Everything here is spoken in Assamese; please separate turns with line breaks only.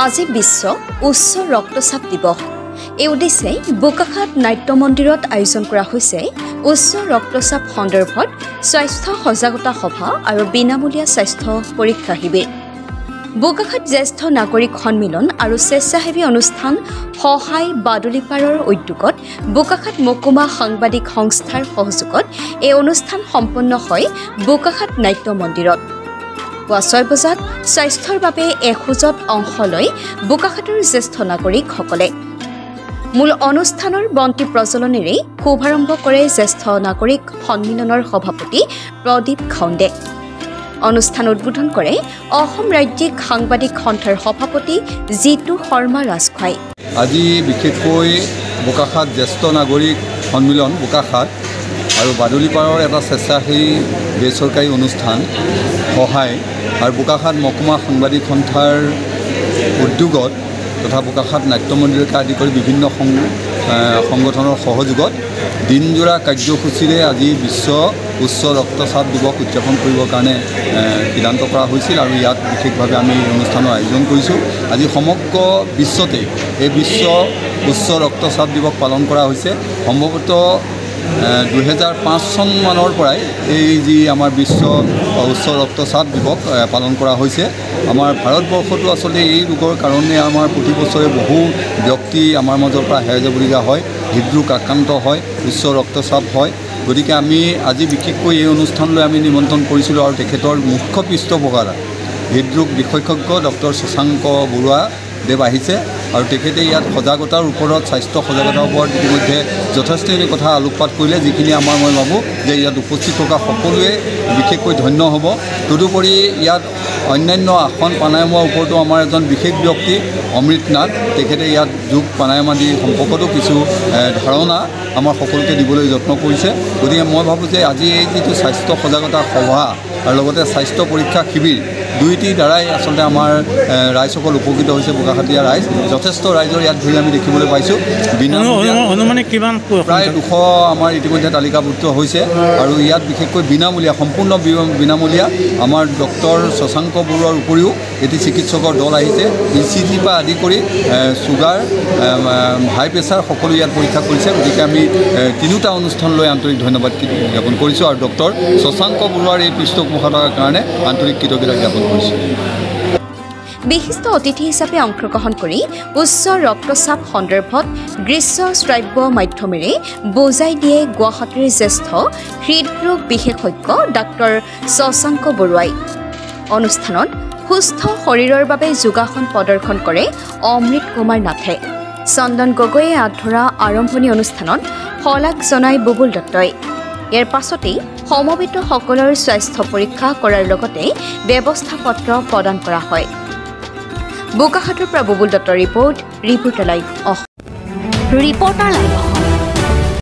আজি বিশ্ব উচ্চ ৰক্তচাপ দিৱস। এই উদ্দেশ্যে বোকাখাত নাট্য মন্দিৰত আয়োজন কৰা হৈছে উচ্চ ৰক্তচাপ সন্দৰ্ভত স্বাস্থ্য সজাগতা সভা আৰু বিনামূলীয়া স্বাস্থ্য পৰীক্ষা শিবিৰ। বোকাখাত জ্যেষ্ঠ নাগৰিক সন্মিলন আৰু স্বেচ্ছাসেৱী অনুষ্ঠান সহায় বাদুলিপাৰৰ উদ্যোগত বোকাখাত মকুমা সাংবাদিক সংস্থাৰ সহযোগত এই অনুষ্ঠান সম্পন্ন হয় বোকাখাত নাট্য মন্দিৰত। পুৱা 6 বজাত স্বাস্থ্যৰ বাবে এখোজত অংশ লয় বোকাখাতৰ জ্যেষ্ঠ নাগৰিকসকলে। মূল অনুষ্ঠানৰ বন্তি প্ৰজ্বলনেৰে শুভাৰম্ভ কৰে জ্যেষ্ঠ নাগৰিক সন্মিলনৰ সভাপতি প্ৰদীপ খাউণ্ডে। অনুষ্ঠান উদ্বোধন কৰে অসম ৰাজ্যিক সাংবাদিক সন্থাৰ সভাপতি জিতু শৰ্মা ৰাজখোৱাই।
আজি বিশেষকৈ বোকাখাত জ্যেষ্ঠ নাগৰিক সন্মিলন বোকাখাত আৰু বাদুলিপাৰৰ এটা স্বেচ্ছাসেৱী বেচৰকাৰী অনুষ্ঠান সহায় আৰু বোকাখাত মকুমা সাংবাদিক সন্থাৰ উদ্যোগত তথা বোকাখাত নাট্য মন্দিৰকে আদি কৰি বিভিন্ন সংগঠনৰ সহযোগত দিনজোৰা কাৰ্যসূচীৰে আজি বিশ্ব উচ্চ ৰক্তচাপ দিৱস উদযাপন কৰিবৰ কাৰণে সিদ্ধান্ত কৰা হৈছিল আৰু ইয়াত বিশেষভাৱে আমি অনুষ্ঠানৰ আয়োজন কৰিছোঁ। আজি সমগ্ৰ বিশ্বতে এই বিশ্ব উচ্চ ৰক্তচাপ দিৱস পালন কৰা হৈছে। সম্ভৱতঃ 2005 চনমানৰ পৰাই এই যি আমাৰ বিশ্ব উচ্চ ৰক্তচাপ দিৱস পালন কৰা হৈছে। আমাৰ ভাৰতবৰ্ষতো আচলতে এই ৰোগৰ কাৰণে আমাৰ প্ৰতি বছৰে বহু ব্যক্তি আমাৰ মাজৰ পৰা হেৰাই যাবলগীয়া হয়, হৃদৰোগ আক্ৰান্ত হয়, উচ্চ ৰক্তচাপ হয়। গতিকে আমি আজি বিশেষকৈ এই অনুষ্ঠানলৈ আমি নিমন্ত্ৰণ কৰিছিলোঁ আৰু তেখেতৰ মুখ্য পৃষ্ঠপোষকতা হৃদৰোগ বিশেষজ্ঞ ডক্টৰ শশাংক বৰুৱা দেৱ আহিছে আৰু তেখেতে ইয়াত সজাগতাৰ ওপৰত স্বাস্থ্য সজাগতাৰ ওপৰত ইতিমধ্যে যথেষ্টখিনি কথা আলোকপাত কৰিলে, যিখিনি মই ভাবোঁ যে ইয়াত উপস্থিত থকা সকলোৱে বিশেষকৈ ধন্য হ'ব। তদুপৰি ইয়াত অন্যান্য আসন প্ৰাণায়ামৰ ওপৰতো আমাৰ এজন বিশেষ ব্যক্তি অমৃত নাথ, তেখেতে ইয়াত যোগ প্ৰাণায়াম আদি সম্পৰ্কতো কিছু ধাৰণা আমাৰ সকলোকে দিবলৈ যত্ন কৰিছে। গতিকে মই ভাবোঁ যে আজি এই যিটো স্বাস্থ্য সজাগতা সভা আৰু লগতে স্বাস্থ্য পৰীক্ষা শিবিৰ দুইটিৰ দ্বাৰাই আচলতে আমাৰ ৰাইজসকল উপকৃত হৈছে। বোকাখাতীয়া ৰাইজ যথেষ্ট ৰাইজৰ ইয়াত ভিৰ আমি দেখিবলৈ পাইছোঁ।
অনুমানে কিমান?
প্ৰায় 200 আমাৰ ইতিমধ্যে তালিকাভুক্ত হৈছে আৰু ইয়াত বিশেষকৈ বিনামূলীয়া সম্পূৰ্ণ বিনামূলীয়া আমাৰ ডক্টৰ শশাংক বৰুৱাৰ উপৰিও এটি চিকিৎসকৰ দল আহিছে। ECG পৰা আদি কৰি চুগাৰ, হাই প্ৰেছাৰ সকলো ইয়াত পৰীক্ষা কৰিছে। গতিকে আমি তিনিওটা অনুষ্ঠানলৈ আন্তৰিক ধন্যবাদ জ্ঞাপন কৰিছোঁ আৰু ডক্টৰ শশাংক বৰুৱাৰ এই পৃষ্ঠপোষকতাৰ কাৰণে আন্তৰিক কৃতজ্ঞতা জ্ঞাপন কৰিছোঁ।
বিশিষ্ট অতিথি হিচাপে অংশগ্ৰহণ কৰি উচ্চ ৰক্তচাপ সন্দৰ্ভত দৃশ্য শ্ৰাব্য মাধ্যমেৰে বুজাই দিয়ে গুৱাহাটীৰ জ্যেষ্ঠ হৃদৰোগ বিশেষজ্ঞ ডাক্তৰ শশাংক বৰুৱাই। অনুষ্ঠানত সুস্থ শৰীৰৰ বাবে যোগাসন প্ৰদৰ্শন কৰে অমৃত কুমাৰ নাথে। চন্দন গগৈয়ে আধৰা আৰম্ভণি অনুষ্ঠানত শলাগ জনাই বুবুল দত্তই। ইয়াৰ পাছতেই সমবেতসকলৰ স্বাস্থ্য পৰীক্ষা কৰাৰ লগতে ব্যৱস্থা-পত্ৰ প্ৰদান কৰা হয়। বোকাখাতৰ পৰা বুবুল দত্তৰ ৰিপৰ্টাৰ লাইভ অসম।